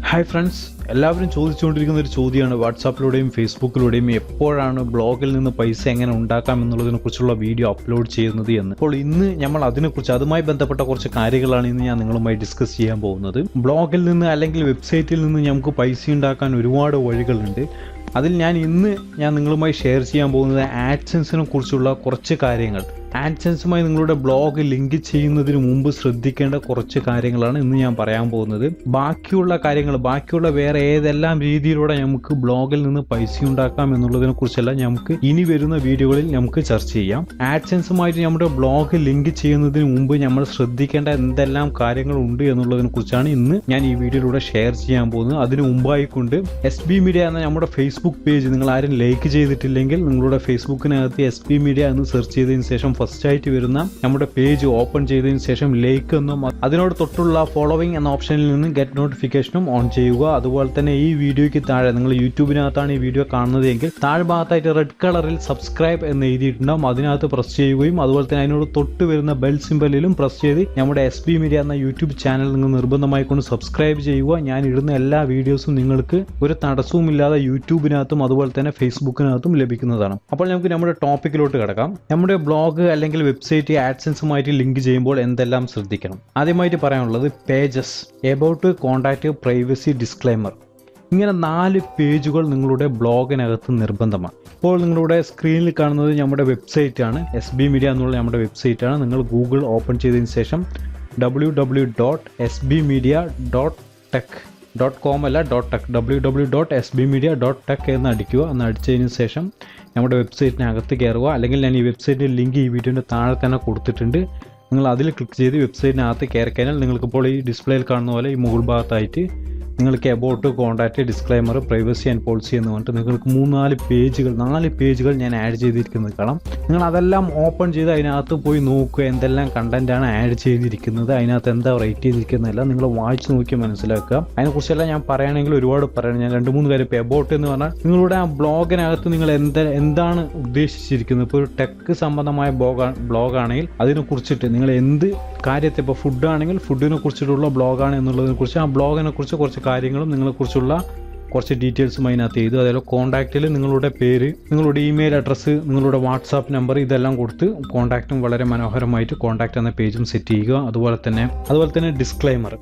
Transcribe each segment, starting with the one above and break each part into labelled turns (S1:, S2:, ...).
S1: Hi friends, എല്ലാവരും ചോദിച്ചുകൊണ്ടിരിക്കുന്ന ഒരു ചോദ്യമാണ് വാട്സാപ്പിലൂടെയും ഫേസ്ബുക്കിലൂടെയും എപ്പോഴാണ് ബ്ലോഗിൽ നിന്ന് പൈസ എങ്ങനെ ഉണ്ടാക്കാം എന്നുള്ളതിനെക്കുറിച്ചുള്ള വീഡിയോ അപ്ലോഡ് ചെയ്യുന്നത് എന്ന്. അപ്പോൾ ഇന്ന് നമ്മൾ അതിനെക്കുറിച്ച് അതുമായി ബന്ധപ്പെട്ട കുറച്ച് കാര്യങ്ങളാണ് ഇന്ന് ഞാൻ നിങ്ങളുമായി ഡിസ്കസ് ചെയ്യാൻ പോകുന്നത്. ബ്ലോഗിൽ നിന്ന് അല്ലെങ്കിൽ വെബ്സൈറ്റിൽ നിന്ന് നമുക്ക് പൈസ ഉണ്ടാക്കാൻ ഒരുപാട് വഴികളുണ്ട്. അതിൽ ഇന്ന് ഞാൻ നിങ്ങളുമായി ഷെയർ ചെയ്യാൻ പോകുന്നത് ആഡ്സെൻസിനെ കുറിച്ചുള്ള കുറച്ച് കാര്യങ്ങൾ. ആഡ്സെൻസുമായി നിങ്ങളുടെ ബ്ലോഗ് ലിങ്ക് ചെയ്യുന്നതിന് മുമ്പ് ശ്രദ്ധിക്കേണ്ട കുറച്ച് കാര്യങ്ങളാണ് ഇന്ന് ഞാൻ പറയാൻ പോകുന്നത്. ബാക്കിയുള്ള വേറെ ഏതെല്ലാം രീതിയിലൂടെ നമുക്ക് ബ്ലോഗിൽ നിന്ന് പൈസ ഉണ്ടാക്കാം എന്നുള്ളതിനെ കുറിച്ചെല്ലാം നമുക്ക് ഇനി വരുന്ന വീഡിയോകളിൽ നമുക്ക് ചർച്ച ചെയ്യാം. ആഡ്സെൻസുമായിട്ട് നമ്മുടെ ബ്ലോഗ് ലിങ്ക് ചെയ്യുന്നതിന് മുമ്പ് നമ്മൾ ശ്രദ്ധിക്കേണ്ട എന്തെല്ലാം കാര്യങ്ങളുണ്ട് എന്നുള്ളതിനെ കുറിച്ചാണ് ഇന്ന് ഞാൻ ഈ വീഡിയോയിലൂടെ ഷെയർ ചെയ്യാൻ പോകുന്നത്. അതിനു മുമ്പായിക്കൊണ്ട് SB മീഡിയ എന്ന നമ്മുടെ ഫേസ്ബുക്ക് പേജ് നിങ്ങൾ ആരും ലൈക്ക് ചെയ്തിട്ടില്ലെങ്കിൽ നിങ്ങളുടെ ഫേസ്ബുക്കിനകത്ത് SB മീഡിയ എന്ന് സെർച്ച് ചെയ്തതിന് ശേഷം ഫസ്റ്റ് ആയിട്ട് വരുന്ന നമ്മുടെ പേജ് ഓപ്പൺ ചെയ്തതിന് ശേഷം ലൈക്ക് എന്നും അതിനോട് തൊട്ടുള്ള ഫോളോവിംഗ് എന്ന ഓപ്ഷനിൽ നിന്ന് ഗെറ്റ് നോട്ടിഫിക്കേഷനും ഓൺ ചെയ്യുക. അതുപോലെ തന്നെ ഈ വീഡിയോയ്ക്ക് താഴെ നിങ്ങൾ യൂട്യൂബിനകത്താണ് ഈ വീഡിയോ കാണുന്നത് എങ്കിൽ താഴെ ഭാഗത്തായിട്ട് റെഡ് കളറിൽ സബ്സ്ക്രൈബ് എന്ന് എഴുതിയിട്ടുണ്ടാവും. അതിനകത്ത് പ്രസ് ചെയ്യുകയും അതുപോലെ തന്നെ അതിനോട് തൊട്ട് വരുന്ന ബെൽ സിംബലിലും പ്രസ് ചെയ്ത് നമ്മുടെ SB മീഡിയ എന്ന യൂട്യൂബ് ചാനൽ നിങ്ങൾ നിർബന്ധമായി കൊണ്ട് സബ്സ്ക്രൈബ് ചെയ്യുക. ഞാൻ ഇടുന്ന എല്ലാ വീഡിയോസും നിങ്ങൾക്ക് ഒരു തടസ്സവുമില്ലാതെ യൂട്യൂബിനകത്തും അതുപോലെ തന്നെ ഫേസ്ബുക്കിനകത്തും ലഭിക്കുന്നതാണ്. അപ്പോൾ നമുക്ക് നമ്മുടെ ടോപ്പിക്കിലോട്ട് കിടക്കാം. നമ്മുടെ ബ്ലോഗ് അല്ലെങ്കിൽ വെബ്സൈറ്റ് ആഡ്സെൻസുമായിട്ട് ലിങ്ക് ചെയ്യുമ്പോൾ എന്തെല്ലാം ശ്രദ്ധിക്കണം? ആദ്യമായിട്ട് പറയാനുള്ളത് pages, about, contact, privacy, disclaimer. ഇങ്ങനെ 4 പേജുകൾ നിങ്ങളുടെ ബ്ലോഗിനകത്ത് നിർബന്ധമാണ്. ഇപ്പോൾ നിങ്ങളുടെ സ്ക്രീനിൽ കാണുന്നത് നമ്മുടെ വെബ്സൈറ്റ് ആണ്. SB മീഡിയ എന്നുള്ള നമ്മുടെ വെബ്സൈറ്റ് ആണ്. നിങ്ങൾ ഗൂഗിൾ ഓപ്പൺ ചെയ്തതിന് ശേഷം www.sbmedia.tech.com അല്ല .tech www.sbmedia.tech എന്ന് അടിക്കുക. എന്ന് അടിച്ചതിന് ശേഷം നമ്മുടെ വെബ്സൈറ്റിനകത്ത് കയറുക. അല്ലെങ്കിൽ ഞാൻ ഈ വെബ്സൈറ്റിൻ്റെ ലിങ്ക് ഈ വീഡിയോൻ്റെ താഴെ തന്നെ കൊടുത്തിട്ടുണ്ട്. നിങ്ങൾ അതിൽ ക്ലിക്ക് ചെയ്ത് വെബ്സൈറ്റിനകത്ത് കയറി കഴിഞ്ഞാൽ നിങ്ങൾക്കിപ്പോൾ ഈ ഡിസ്പ്ലേയിൽ കാണുന്ന പോലെ ഈ മുകൾ ഭാഗത്തായിട്ട് നിങ്ങൾക്ക് about, contact, disclaimer, privacy and policy എന്ന് പറഞ്ഞിട്ട് നിങ്ങൾക്ക് 4 പേജുകൾ ഞാൻ ആഡ് ചെയ്തിരിക്കുന്നത് കാണാം. നിങ്ങൾ അതെല്ലാം ഓപ്പൺ ചെയ്ത് അതിനകത്ത് പോയി നോക്കുക എന്തെല്ലാം കണ്ടന്റാണ് ആഡ് ചെയ്തിരിക്കുന്നത്, അതിനകത്ത് എന്താ റേറ്റ് ചെയ്തിരിക്കുന്നതെല്ലാം നിങ്ങൾ വായിച്ച് നോക്കി മനസ്സിലാക്കുക. അതിനെക്കുറിച്ചെല്ലാം ഞാൻ പറയുകയാണെങ്കിൽ ഒരുപാട് പറയണം. ഞാൻ 2-3 കാര്യം. ഇപ്പോൾ എബൌട്ട് എന്ന് പറഞ്ഞാൽ നിങ്ങളുടെ ആ ബ്ലോഗിനകത്ത് നിങ്ങൾ എന്താണ് ഉദ്ദേശിച്ചിരിക്കുന്നത്. ഇപ്പോൾ ഒരു ടെക് സംബന്ധമായ ബ്ലോഗാണെങ്കിൽ അതിനെക്കുറിച്ചിട്ട് നിങ്ങൾ എന്ത് കാര്യത്തെ, ഇപ്പോൾ ഫുഡ് ആണെങ്കിൽ ഫുഡിനെ കുറിച്ചിട്ടുള്ള ബ്ലോഗാണ് എന്നുള്ളതിനെ കുറിച്ച് ആ ബ്ലോഗിനെ കുറിച്ച് കുറച്ച് കാര്യങ്ങളും നിങ്ങളെക്കുറിച്ചുള്ള കുറച്ച് ഡീറ്റെയിൽസും അതിനകത്ത് ചെയ്തു. അതേപോലെ കോൺടാക്റ്റിൽ നിങ്ങളുടെ പേര്, നിങ്ങളുടെ ഇമെയിൽ അഡ്രസ്സ്, നിങ്ങളുടെ വാട്സാപ്പ് നമ്പർ ഇതെല്ലാം കൊടുത്ത് കോൺടാക്റ്റും വളരെ മനോഹരമായിട്ട് കോൺടാക്റ്റ് എന്ന പേജും സെറ്റ് ചെയ്യുക. അതുപോലെ തന്നെ ഡിസ്ക്ലൈമർ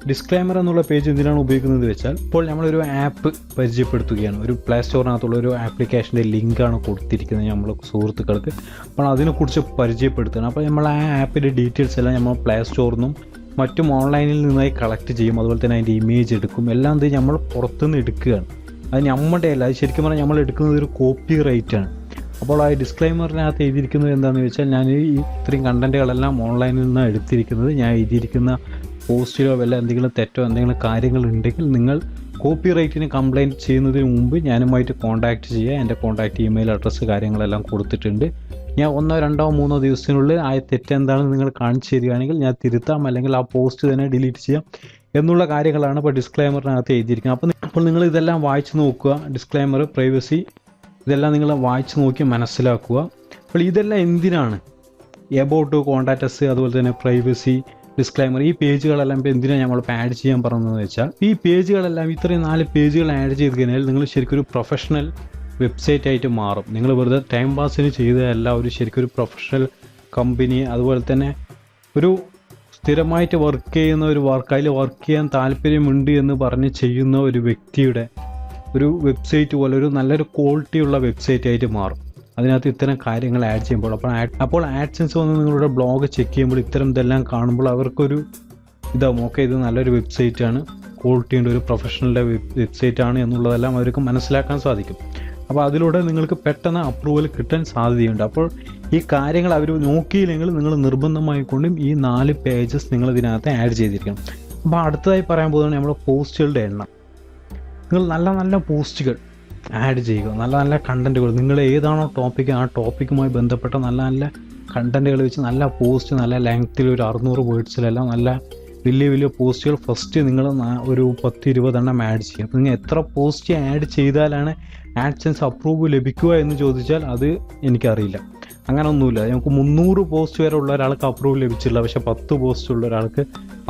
S1: എന്നുള്ള പേജ് എന്തിനാണ് ഉപയോഗിക്കുന്നത് വെച്ചാൽ, ഇപ്പോൾ നമ്മളൊരു ആപ്പ് പരിചയപ്പെടുത്തുകയാണ്. ഒരു പ്ലേ സ്റ്റോറിനകത്തുള്ള ഒരു ആപ്ലിക്കേഷൻ്റെ ലിങ്കാണ് കൊടുത്തിരിക്കുന്നത് നമ്മൾ സുഹൃത്തുക്കൾക്ക്. അപ്പോൾ അതിനെക്കുറിച്ച് പരിചയപ്പെടുത്തുകയാണ്. അപ്പോൾ നമ്മൾ ആ ആപ്പിൻ്റെ ഡീറ്റെയിൽസ് എല്ലാം നമ്മൾ പ്ലേ സ്റ്റോറിൽ നിന്നും മറ്റും ഓൺലൈനിൽ നിന്നായി കളക്ട് ചെയ്യും. അതുപോലെ തന്നെ അതിൻ്റെ ഇമേജ് എടുക്കും. എല്ലാം നമ്മൾ പുറത്തുനിന്ന് എടുക്കുകയാണ്. അത് നമ്മുടെ അല്ല, അത് ശരിക്കും പറഞ്ഞാൽ നമ്മൾ എടുക്കുന്നത് ഒരു കോപ്പി റൈറ്റാണ്. അപ്പോൾ ആ ഡിസ്ക്ലൈമറിനകത്ത് എഴുതിയിരിക്കുന്നത് എന്താണെന്ന് വെച്ചാൽ, ഞാൻ ഈ ഇത്രയും കണ്ടൻറ്റുകളെല്ലാം ഓൺലൈനിൽ നിന്നാണ് എടുത്തിരിക്കുന്നത്. ഞാൻ എഴുതിയിരിക്കുന്ന പോസ്റ്റിലോ എന്തെങ്കിലും തെറ്റോ എന്തെങ്കിലും കാര്യങ്ങളുണ്ടെങ്കിൽ നിങ്ങൾ കോപ്പി റൈറ്റിന് കംപ്ലയിൻറ്റ് ചെയ്യുന്നതിന് മുമ്പ് ഞാനുമായിട്ട് കോൺടാക്റ്റ് ചെയ്യുക. എൻ്റെ കോൺടാക്റ്റ് ഇമെയിൽ അഡ്രസ്സ് കാര്യങ്ങളെല്ലാം കൊടുത്തിട്ടുണ്ട്. ഞാൻ 1, 2, 3 ദിവസത്തിനുള്ളിൽ ആ തെറ്റെന്താണെന്ന് നിങ്ങൾ കാണിച്ചു തരികയാണെങ്കിൽ ഞാൻ തിരുത്താം, അല്ലെങ്കിൽ ആ പോസ്റ്റ് തന്നെ ഡിലീറ്റ് ചെയ്യാം എന്നുള്ള കാര്യങ്ങളാണ് ഇപ്പോൾ ഡിസ്ക്ലൈമറിനകത്ത് എഴുതിയിരിക്കുന്നത്. അപ്പോൾ നിങ്ങൾ ഇതെല്ലാം വായിച്ച് നോക്കുക. ഡിസ്ക്ലൈമർ, പ്രൈവസി ഇതെല്ലാം നിങ്ങൾ വായിച്ച് നോക്കി മനസ്സിലാക്കുക. അപ്പോൾ ഇതെല്ലാം എന്തിനാണ്? എബൌട്ട്, കോൺടാക്റ്റസ്, അതുപോലെ തന്നെ പ്രൈവസി, ഡിസ്ക്ലൈമർ, ഈ പേജുകളെല്ലാം ഇപ്പോൾ എന്തിനാണ് നമ്മളിപ്പോൾ ആഡ് ചെയ്യാൻ പറഞ്ഞതെന്ന് വെച്ചാൽ, ഈ പേജുകളെല്ലാം ഇത്രയും 4 പേജുകൾ ആഡ് ചെയ്ത് കഴിഞ്ഞാൽ നിങ്ങൾ ശരിക്കും ഒരു പ്രൊഫഷണൽ വെബ്സൈറ്റ് ആയിട്ട് മാറും. നിങ്ങൾ വെറുതെ ടൈം പാസിന് ചെയ്തതല്ല, ഒരു ശരിക്കും ഒരു പ്രൊഫഷണൽ കമ്പനി, അതുപോലെ തന്നെ ഒരു സ്ഥിരമായിട്ട് വർക്ക് ചെയ്യുന്ന അതിൽ വർക്ക് ചെയ്യാൻ താല്പര്യമുണ്ട് എന്ന് പറഞ്ഞ് ചെയ്യുന്ന ഒരു വ്യക്തിയുടെ ഒരു വെബ്സൈറ്റ് പോലെ ഒരു നല്ലൊരു ക്വാളിറ്റിയുള്ള വെബ്സൈറ്റ് ആയിട്ട് മാറും. അതിനകത്ത് ഇത്തരം കാര്യങ്ങൾ ആഡ് ചെയ്യുമ്പോൾ അപ്പോൾ ആഡ്സെൻസ് വന്ന് നിങ്ങളുടെ ബ്ലോഗ് ചെക്ക് ചെയ്യുമ്പോൾ ഇതെല്ലാം കാണുമ്പോൾ അവർക്കൊരു ഇതാവും, ഓക്കെ ഇത് നല്ലൊരു വെബ്സൈറ്റാണ്, ക്വാളിറ്റിയുടെ ഒരു പ്രൊഫഷണലിൻ്റെ വെബ്സൈറ്റാണ് എന്നുള്ളതെല്ലാം അവർക്ക് മനസ്സിലാക്കാൻ സാധിക്കും. അപ്പോൾ അതിലൂടെ നിങ്ങൾക്ക് പെട്ടെന്ന് അപ്രൂവൽ കിട്ടാൻ സാധ്യതയുണ്ട്. അപ്പോൾ ഈ കാര്യങ്ങൾ അവർ നോക്കിയില്ലെങ്കിൽ നിങ്ങൾ നിർബന്ധമായിക്കൊണ്ടും ഈ 4 പേജസ് നിങ്ങൾ ഇതിനകത്ത് ആഡ് ചെയ്തിരിക്കണം. അപ്പോൾ അടുത്തതായി പറയാൻ പോകുന്നത് നമ്മുടെ പോസ്റ്റുകളുടെ എണ്ണം. നിങ്ങൾ നല്ല പോസ്റ്റുകൾ ആഡ് ചെയ്യുക, നല്ല കണ്ടൻറ്റുകൾ. നിങ്ങൾ ഏതാണോ ടോപ്പിക്ക് ആ ടോപ്പിക്കുമായി ബന്ധപ്പെട്ട നല്ല കണ്ടൻറ്റുകൾ വെച്ച് നല്ല പോസ്റ്റ്, നല്ല ലെങ്ത്തിൽ ഒരു 600 വേർഡ്സിലെല്ലാം നല്ല വലിയ പോസ്റ്റുകൾ ഫസ്റ്റ് നിങ്ങൾ ഒരു 10-20 എണ്ണം ആഡ് ചെയ്യുക. അപ്പോൾ നിങ്ങൾ എത്ര പോസ്റ്റ് ആഡ് ചെയ്താലാണ് ആഡ്സെൻസ് അപ്രൂവ് ലഭിക്കുക എന്ന് ചോദിച്ചാൽ അത് എനിക്കറിയില്ല. അങ്ങനെ ഒന്നുമില്ല. നമുക്ക് 300 പോസ്റ്റ് വരെ ഉള്ള ഒരാൾക്ക് അപ്രൂവ് ലഭിച്ചില്ല, പക്ഷേ 10 പോസ്റ്റ് ഉള്ള ഒരാൾക്ക്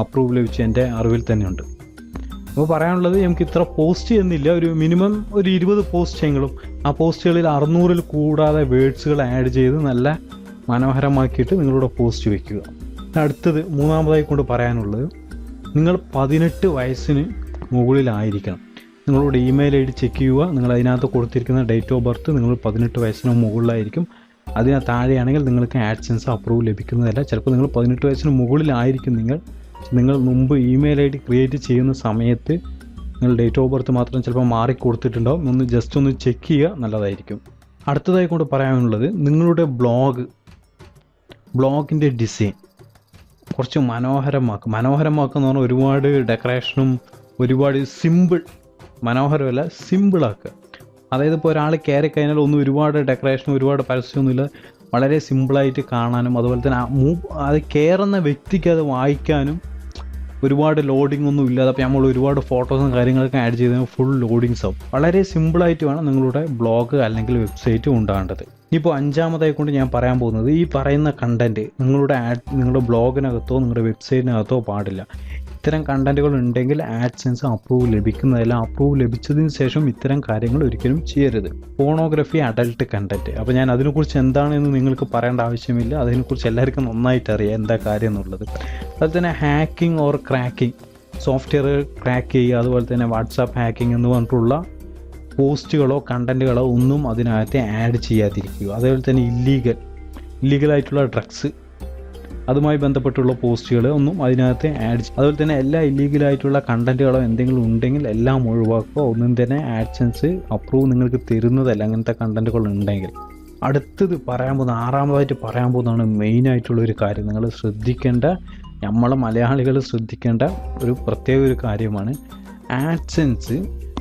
S1: അപ്രൂവ് ലഭിച്ച എൻ്റെ അറിവിൽ തന്നെയുണ്ട്. അപ്പോൾ പറയാനുള്ളത് നമുക്ക് ഇത്ര പോസ്റ്റ് ചെയ്യുന്നില്ല, ഒരു മിനിമം ഒരു 20 പോസ്റ്റെങ്കിലും ആ പോസ്റ്റുകളിൽ 600-ൽ കൂടാതെ വേർഡ്സുകൾ ആഡ് ചെയ്ത് നല്ല മനോഹരമാക്കിയിട്ട് നിങ്ങളുടെ പോസ്റ്റ് വയ്ക്കുക. അടുത്തത് മൂന്നാമതായി കൊണ്ട് പറയാനുള്ളത്, നിങ്ങൾ 18 വയസ്സിന് മുകളിലായിരിക്കണം. നിങ്ങളുടെ ഇമെയിൽ ഐ ഡി ചെക്ക് ചെയ്യുക. നിങ്ങൾ അതിനകത്ത് കൊടുത്തിരിക്കുന്ന ഡേറ്റ് ഓഫ് ബർത്ത് നിങ്ങൾ 18 വയസ്സിന് മുകളിലായിരിക്കും. അതിന് താഴെയാണെങ്കിൽ നിങ്ങൾക്ക് ആഡ്സെൻസ് അപ്രൂവ് ലഭിക്കുന്നതല്ല. ചിലപ്പോൾ നിങ്ങൾ 18 വയസ്സിന് മുകളിലായിരിക്കും. നിങ്ങൾ മുമ്പ് ഇമെയിൽ ഐ ഡി ക്രിയേറ്റ് ചെയ്യുന്ന സമയത്ത് നിങ്ങൾ ഡേറ്റ് ഓഫ് ബർത്ത് മാത്രം ചിലപ്പോൾ മാറി കൊടുത്തിട്ടുണ്ടാവും. ജസ്റ്റ് ഒന്ന് ചെക്ക് ചെയ്യുക, നല്ലതായിരിക്കും. അടുത്തതായി കൊണ്ട് പറയാനുള്ളത്, നിങ്ങളുടെ ബ്ലോഗിൻ്റെ ഡിസൈൻ കുറച്ച് മനോഹരമാക്കുക എന്ന് പറഞ്ഞാൽ ഒരുപാട് ഡെക്കറേഷനും ഒരുപാട് മനോഹരമല്ല, സിമ്പിളാക്കുക. അതായത് ഇപ്പോൾ ഒരാൾ കയറി കഴിഞ്ഞാൽ ഒന്നും ഒരുപാട് ഡെക്കറേഷനും ഒരുപാട് പരസ്യമൊന്നുമില്ല, വളരെ സിമ്പിളായിട്ട് കാണാനും അതുപോലെ തന്നെ അത് കയറുന്ന വ്യക്തിക്ക് അത് വായിക്കാനും ഒരുപാട് ലോഡിംഗ് ഒന്നും ഇല്ലാതെ. അപ്പോൾ നമ്മൾ ഒരുപാട് ഫോട്ടോസും കാര്യങ്ങളൊക്കെ ആഡ് ചെയ്ത് ഫുൾ ലോഡിങ്സ് ആവും. വളരെ സിമ്പിളായിട്ട് വേണം നിങ്ങളുടെ ബ്ലോഗ് അല്ലെങ്കിൽ വെബ്സൈറ്റ് ഉണ്ടാകേണ്ടത്. ഇപ്പോൾ 5-മതായി കൊണ്ട് ഞാൻ പറയാൻ പോകുന്നത്, ഈ പറയുന്ന കണ്ടൻറ്റ് നിങ്ങളുടെ ബ്ലോഗിനകത്തോ നിങ്ങളുടെ വെബ്സൈറ്റിനകത്തോ പാടില്ല. ഇത്തരം കണ്ടൻറ്റുകൾ ഉണ്ടെങ്കിൽ ആഡ്സെൻസ് അപ്രൂവ് ലഭിക്കുന്നതല്ല. അപ്രൂവ് ലഭിച്ചതിന് ശേഷം ഇത്തരം കാര്യങ്ങൾ ഒരിക്കലും ചെയ്യരുത്. Pornography, adult content. അപ്പോൾ ഞാൻ അതിനെക്കുറിച്ച് എന്താണെന്ന് നിങ്ങൾക്ക് പറയേണ്ട ആവശ്യമില്ല. അതിനെക്കുറിച്ച് എല്ലാവർക്കും നന്നായിട്ട് അറിയാം എന്താ കാര്യം എന്നുള്ളത്. അതുപോലെ തന്നെ hacking or cracking, software crack ചെയ്യുക, അതുപോലെ തന്നെ വാട്സാപ്പ് ഹാക്കിംഗ് എന്ന് പറഞ്ഞിട്ടുള്ള പോസ്റ്റുകളോ കണ്ടൻറ്റുകളോ ഒന്നും അതിനകത്ത് ആഡ് ചെയ്യാതിരിക്കുക. അതേപോലെ തന്നെ ഇല്ലീഗലായിട്ടുള്ള ഡ്രഗ്സ്, അതുമായി ബന്ധപ്പെട്ടുള്ള പോസ്റ്റുകൾ ഒന്നും അതിനകത്ത് അതുപോലെ തന്നെ എല്ലാ ഇല്ലീഗലായിട്ടുള്ള കണ്ടൻറ്റുകളോ എന്തെങ്കിലും ഉണ്ടെങ്കിൽ എല്ലാം ഒഴിവാക്കുക. ഒന്നും തന്നെ ആഡ്സെൻസ് അപ്രൂവ് നിങ്ങൾക്ക് തരുന്നതല്ല അങ്ങനത്തെ കണ്ടൻറ്റുകൾ ഉണ്ടെങ്കിൽ. അടുത്തത് 6-മതായിട്ട് പറയാൻ പോകുന്നതാണ് മെയിനായിട്ടുള്ളൊരു കാര്യം. നിങ്ങൾ ശ്രദ്ധിക്കേണ്ട, നമ്മൾ മലയാളികൾ ശ്രദ്ധിക്കേണ്ട ഒരു പ്രത്യേക ഒരു കാര്യമാണ്.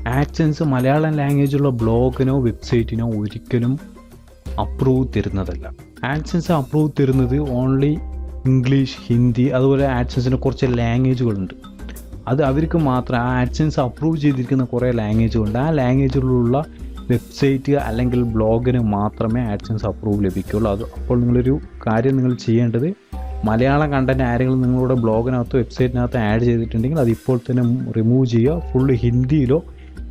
S1: ആഡ്സെൻസ് മലയാളം ലാംഗ്വേജുള്ള ബ്ലോഗിനോ വെബ്സൈറ്റിനോ ഒരിക്കലും അപ്രൂവ് തരുന്നതല്ല. ആഡ്സെൻസ് അപ്രൂവ് തരുന്നത് ഓൺലി ഇംഗ്ലീഷ്, ഹിന്ദി, അതുപോലെ ആഡ്സെൻസിന് കുറച്ച് ലാംഗ്വേജുകളുണ്ട്. അത് അവർക്ക് മാത്രം ആഡ്സെൻസ് അപ്രൂവ് ചെയ്തിരിക്കുന്ന കുറേ ലാംഗ്വേജുകളുണ്ട്. ആ ലാംഗ്വേജുകളുള്ള വെബ്സൈറ്റ് അല്ലെങ്കിൽ ബ്ലോഗിന് മാത്രമേ ആഡ്സെൻസ് അപ്രൂവ് ലഭിക്കുകയുള്ളൂ. അപ്പോൾ നിങ്ങളൊരു കാര്യം നിങ്ങൾ ചെയ്യേണ്ടത്, മലയാളം കണ്ടൻറ്റ് ആരെങ്കിലും നിങ്ങളുടെ ബ്ലോഗിനകത്തോ വെബ്സൈറ്റിനകത്തോ ആഡ് ചെയ്തിട്ടുണ്ടെങ്കിൽ അത് ഇപ്പോൾ തന്നെ റിമൂവ് ചെയ്യുക. ഫുള്ള് ഹിന്ദിയിലോ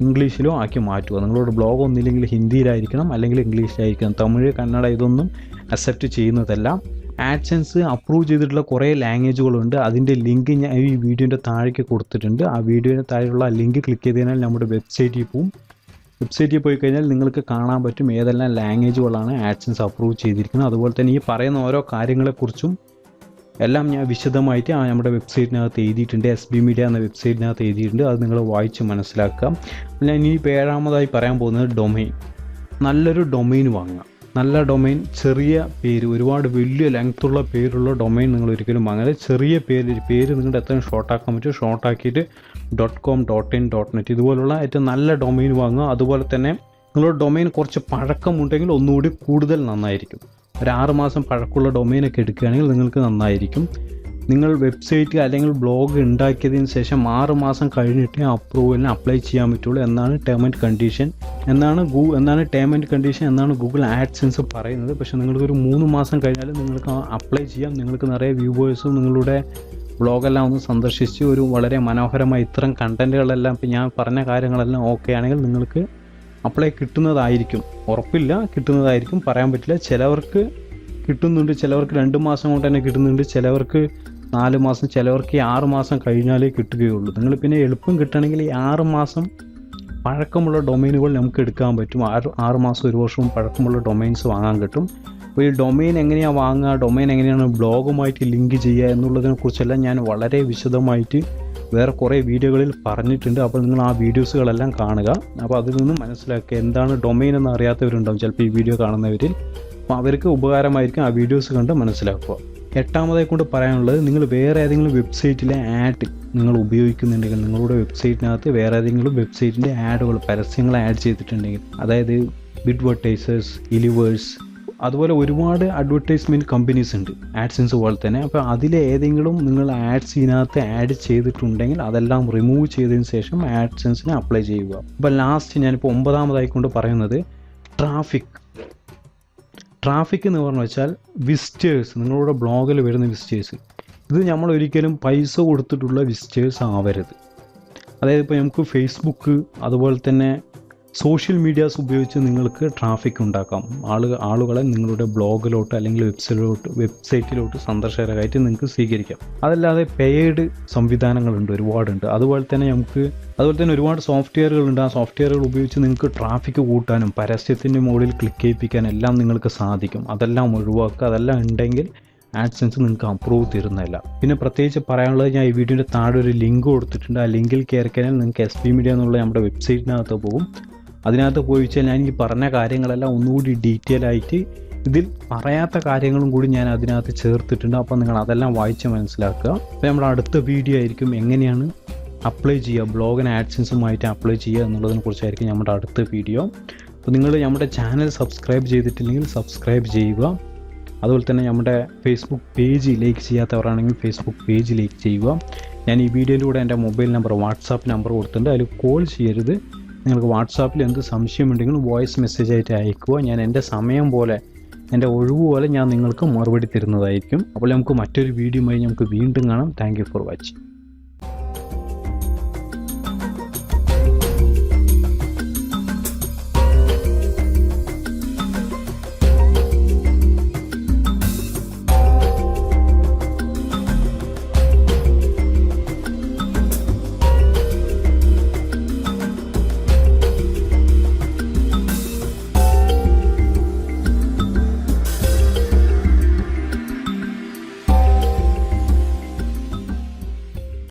S1: ഇംഗ്ലീഷിലോ ആക്കി മാറ്റുക. നിങ്ങളുടെ ബ്ലോഗ് ഒന്നില്ലെങ്കിൽ ഹിന്ദിയിലായിരിക്കണം, അല്ലെങ്കിൽ ഇംഗ്ലീഷിലായിരിക്കണം. തമിഴ്, കന്നഡ ഇതൊന്നും അക്സെപ്റ്റ് ചെയ്യുന്നതല്ല. ആഡ്സെൻസ് അപ്രൂവ് ചെയ്തിട്ടുള്ള കുറേ ലാംഗ്വേജുകളുണ്ട്. അതിൻ്റെ ലിങ്ക് ഞാൻ ഈ വീഡിയോൻ്റെ താഴേക്ക് കൊടുത്തിട്ടുണ്ട്. ആ വീഡിയോയുടെ താഴെയുള്ള ലിങ്ക് ക്ലിക്ക് ചെയ്ത് കഴിഞ്ഞാൽ നമ്മുടെ വെബ്സൈറ്റിൽ പോവും. വെബ്സൈറ്റിൽ പോയി കഴിഞ്ഞാൽ നിങ്ങൾക്ക് കാണാൻ പറ്റും ഏതെല്ലാം ലാംഗ്വേജുകളാണ് ആഡ്സെൻസ് അപ്രൂവ് ചെയ്തിരിക്കുന്നത്. അതുപോലെ തന്നെ ഈ പറയുന്ന ഓരോ കാര്യങ്ങളെക്കുറിച്ചും എല്ലാം ഞാൻ വിശദമായിട്ട് നമ്മുടെ വെബ്സൈറ്റിനകത്ത് എഴുതിയിട്ടുണ്ട്. SB Media എന്ന വെബ്സൈറ്റിനകത്ത് എഴുതിയിട്ടുണ്ട്. അത് നിങ്ങൾ വായിച്ച് മനസ്സിലാക്കാം. ഞാൻ ഈ 7-മതായി പറയാൻ പോകുന്നത് ഡൊമൈൻ. നല്ലൊരു ഡൊമൈൻ വാങ്ങുക. നല്ല ഡൊമൈൻ, ചെറിയ പേര്, ഒരുപാട് വലിയ ലെങ്ത്തുള്ള പേരുള്ള ഡൊമൈൻ നിങ്ങൾ ഒരിക്കലും വാങ്ങരുത്. ചെറിയ പേര് നിങ്ങളുടെ എത്രയും ഷോർട്ടാക്കാൻ പറ്റും, ഷോർട്ടാക്കിയിട്ട് .com, .in, .net ഇതുപോലുള്ള ഏറ്റവും നല്ല ഡൊമൈൻ വാങ്ങുക. അതുപോലെ തന്നെ നിങ്ങളുടെ ഡൊമൈൻ കുറച്ച് പഴക്കമുണ്ടെങ്കിൽ ഒന്നുകൂടി കൂടുതൽ നന്നായിരിക്കും. ഒരു 6 മാസം പഴക്കമുള്ള ഡൊമൈനൊക്കെ എടുക്കുകയാണെങ്കിൽ നിങ്ങൾക്ക് നന്നായിരിക്കും. നിങ്ങൾ വെബ്സൈറ്റ് അല്ലെങ്കിൽ ബ്ലോഗ് ഉണ്ടാക്കിയതിന് ശേഷം 6 മാസം കഴിഞ്ഞിട്ട് അപ്രൂവലിന് അപ്ലൈ ചെയ്യാൻ പറ്റുള്ളൂ എന്നാണ് ടേം ആൻഡ് കണ്ടീഷൻ എന്നാണ് ഗൂഗിൾ ആഡ്സെൻസ് പറയുന്നത്. പക്ഷേ നിങ്ങൾക്കൊരു 3 മാസം കഴിഞ്ഞാൽ നിങ്ങൾക്ക് അപ്ലൈ ചെയ്യാം. നിങ്ങൾക്ക് നിറയെ വ്യൂവേഴ്സും നിങ്ങളുടെ ബ്ലോഗെല്ലാം ഒന്ന് സന്ദർശിച്ച് ഒരു വളരെ മനോഹരമായ ഇത്തരം കണ്ടൻറ്റുകളെല്ലാം ഇപ്പോൾ ഞാൻ പറഞ്ഞ കാര്യങ്ങളെല്ലാം ഓക്കെ ആണെങ്കിൽ നിങ്ങൾക്ക് അപ്ലൈ കിട്ടുന്നതായിരിക്കും. ഉറപ്പില്ല, കിട്ടുന്നതായിരിക്കും, പറയാൻ പറ്റില്ല. ചിലവർക്ക് കിട്ടുന്നുണ്ട്, ചിലവർക്ക് 2 മാസം കൊണ്ട് തന്നെ കിട്ടുന്നുണ്ട്, ചിലവർക്ക് 4 മാസം, ചിലവർക്ക് 6 മാസം കഴിഞ്ഞാലേ കിട്ടുകയുള്ളൂ. നിങ്ങൾ പിന്നെ എളുപ്പം കിട്ടണമെങ്കിൽ 6 മാസം പഴക്കമുള്ള ഡൊമൈനുകൾ നമുക്ക് എടുക്കാൻ പറ്റും. 6 മാസം 1 വർഷവും പഴക്കമുള്ള ഡൊമൈൻസ് വാങ്ങാൻ കിട്ടും. അപ്പോൾ ഈ ഡൊമൈൻ എങ്ങനെയാണ് വാങ്ങുക, ഡൊമൈൻ എങ്ങനെയാണ് ബ്ലോഗുമായിട്ട് ലിങ്ക് ചെയ്യുക എന്നുള്ളതിനെക്കുറിച്ചെല്ലാം ഞാൻ വളരെ വിശദമായിട്ട് വേറെ കുറേ വീഡിയോകളിൽ പറഞ്ഞിട്ടുണ്ട്. അപ്പോൾ നിങ്ങൾ ആ വീഡിയോസുകളെല്ലാം കാണുക. അപ്പോൾ അതിൽ നിന്ന് മനസ്സിലാക്കുക എന്താണ് ഡൊമൈൻ എന്ന് അറിയാത്തവരുണ്ടാവും ചിലപ്പോൾ ഈ വീഡിയോ കാണുന്നവരിൽ. അപ്പോൾ അവർക്ക് ഉപകാരമായിരിക്കും ആ വീഡിയോസ് കണ്ട് മനസ്സിലാക്കുക. 8-മതായി കൊണ്ട് പറയാനുള്ളത്, നിങ്ങൾ വേറെ ഏതെങ്കിലും വെബ്സൈറ്റിലെ ആഡ് നിങ്ങൾ ഉപയോഗിക്കുന്നുണ്ടെങ്കിൽ, നിങ്ങളുടെ വെബ്സൈറ്റിനകത്ത് വേറെ ഏതെങ്കിലും വെബ്സൈറ്റിൻ്റെ ആഡുകൾ, പരസ്യങ്ങൾ ആഡ് ചെയ്തിട്ടുണ്ടെങ്കിൽ, അതായത് ബിഡ്വർടൈസേഴ്സ്, ഇലിവേഴ്സ്, അതുപോലെ ഒരുപാട് അഡ്വർടൈസ്മെൻറ്റ് കമ്പനീസ് ഉണ്ട് ആഡ്സെൻസ് പോലെ തന്നെ. അപ്പോൾ അതിലെ ഏതെങ്കിലും നിങ്ങൾ ആഡ്സ് ഇതിനകത്ത് ആഡ് ചെയ്തിട്ടുണ്ടെങ്കിൽ അതെല്ലാം റിമൂവ് ചെയ്തതിന് ശേഷം ആഡ്സെൻസിന് അപ്ലൈ ചെയ്യുക. അപ്പോൾ ലാസ്റ്റ് ഞാനിപ്പോൾ 9-മതായി കൊണ്ട് പറയുന്നത് ട്രാഫിക് എന്ന് പറഞ്ഞു വെച്ചാൽ വിസിറ്റേഴ്സ്, നിങ്ങളുടെ ബ്ലോഗിൽ വരുന്ന വിസിറ്റേഴ്സ്. ഇത് നമ്മൾ ഒരിക്കലും പൈസ കൊടുത്തിട്ടുള്ള വിസിറ്റേഴ്സ് ആവരുത്. അതായത് ഇപ്പോൾ നമുക്ക് ഫേസ്ബുക്ക് അതുപോലെ തന്നെ സോഷ്യൽ മീഡിയാസ് ഉപയോഗിച്ച് നിങ്ങൾക്ക് ട്രാഫിക് ഉണ്ടാക്കാം. ആളുകളെ നിങ്ങളുടെ ബ്ലോഗിലോട്ട് അല്ലെങ്കിൽ വെബ്സൈറ്റിലോട്ട് സന്ദർശകരായിട്ട് നിങ്ങൾക്ക് സ്വീകരിക്കാം. അതല്ലാതെ പെയ്ഡ് സംവിധാനങ്ങളുണ്ട്, ഒരുപാടുണ്ട്. അതുപോലെ തന്നെ ഒരുപാട് സോഫ്റ്റ്വെയറുകളുണ്ട്. ആ സോഫ്റ്റ്വെയറുകൾ ഉപയോഗിച്ച് നിങ്ങൾക്ക് ട്രാഫിക് കൂട്ടാനും പരസ്യത്തിൻ്റെ മുകളിൽ ക്ലിക്ക് ചെയ്യിപ്പിക്കാനും എല്ലാം നിങ്ങൾക്ക് സാധിക്കും. അതെല്ലാം ഒഴിവാക്കുക. അതെല്ലാം ഉണ്ടെങ്കിൽ ആഡ്സെൻസ് നിങ്ങൾക്ക് അപ്രൂവ് തരുന്നില്ല. പിന്നെ പ്രത്യേകിച്ച് പറയാനുള്ളത്, ഞാൻ ഈ വീഡിയോൻ്റെ താഴെ ഒരു ലിങ്ക് കൊടുത്തിട്ടുണ്ട്. ആ ലിങ്കിൽ കയറി കഴിഞ്ഞാൽ നിങ്ങൾക്ക് SB Media എന്നുള്ള നമ്മുടെ വെബ്സൈറ്റിനകത്ത് പോകും. അതിനകത്ത് പോയി വെച്ചാൽ ഞാൻ ഈ പറഞ്ഞ കാര്യങ്ങളെല്ലാം ഒന്നുകൂടി ഡീറ്റെയിൽ ആയിട്ട് ഇതിൽ പറയാത്ത കാര്യങ്ങളും കൂടി ഞാൻ അതിനകത്ത് ചേർത്തിട്ടുണ്ട്. അപ്പോൾ നിങ്ങൾ അതെല്ലാം വായിച്ച് മനസ്സിലാക്കുക. അപ്പോൾ നമ്മുടെ അടുത്ത വീഡിയോ ആയിരിക്കും എങ്ങനെയാണ് അപ്ലൈ ചെയ്യുക, ബ്ലോഗിന് ആഡ്സെൻസുമായിട്ട് അപ്ലൈ ചെയ്യുക എന്നുള്ളതിനെ കുറിച്ചായിരിക്കും നമ്മുടെ അടുത്ത വീഡിയോ. അപ്പോൾ നിങ്ങൾ നമ്മുടെ ചാനൽ സബ്സ്ക്രൈബ് ചെയ്തിട്ടില്ലെങ്കിൽ സബ്സ്ക്രൈബ് ചെയ്യുക. അതുപോലെ തന്നെ നമ്മുടെ ഫേസ്ബുക്ക് പേജ് ലൈക്ക് ചെയ്യാത്തവരാണെങ്കിൽ ഫേസ്ബുക്ക് പേജ് ലൈക്ക് ചെയ്യുക. ഞാൻ ഈ വീഡിയോയിലൂടെ എൻ്റെ മൊബൈൽ നമ്പർ, വാട്സാപ്പ് നമ്പർ കൊടുത്തിട്ടുണ്ട്. അതിൽ കോൾ ചെയ്യരുത്. നിങ്ങൾക്ക് വാട്സാപ്പിൽ എന്ത് സംശയമുണ്ടെങ്കിലും വോയിസ് മെസ്സേജ് ആയിട്ട് അയക്കുക. ഞാൻ എൻ്റെ സമയം പോലെ, എൻ്റെ ഒഴിവ് പോലെ ഞാൻ നിങ്ങൾക്ക് മറുപടി തരുന്നതായിരിക്കും. അപ്പോൾ നമുക്ക് മറ്റൊരു വീഡിയോയുമായി നമുക്ക് വീണ്ടും കാണാം. Thank you for watching.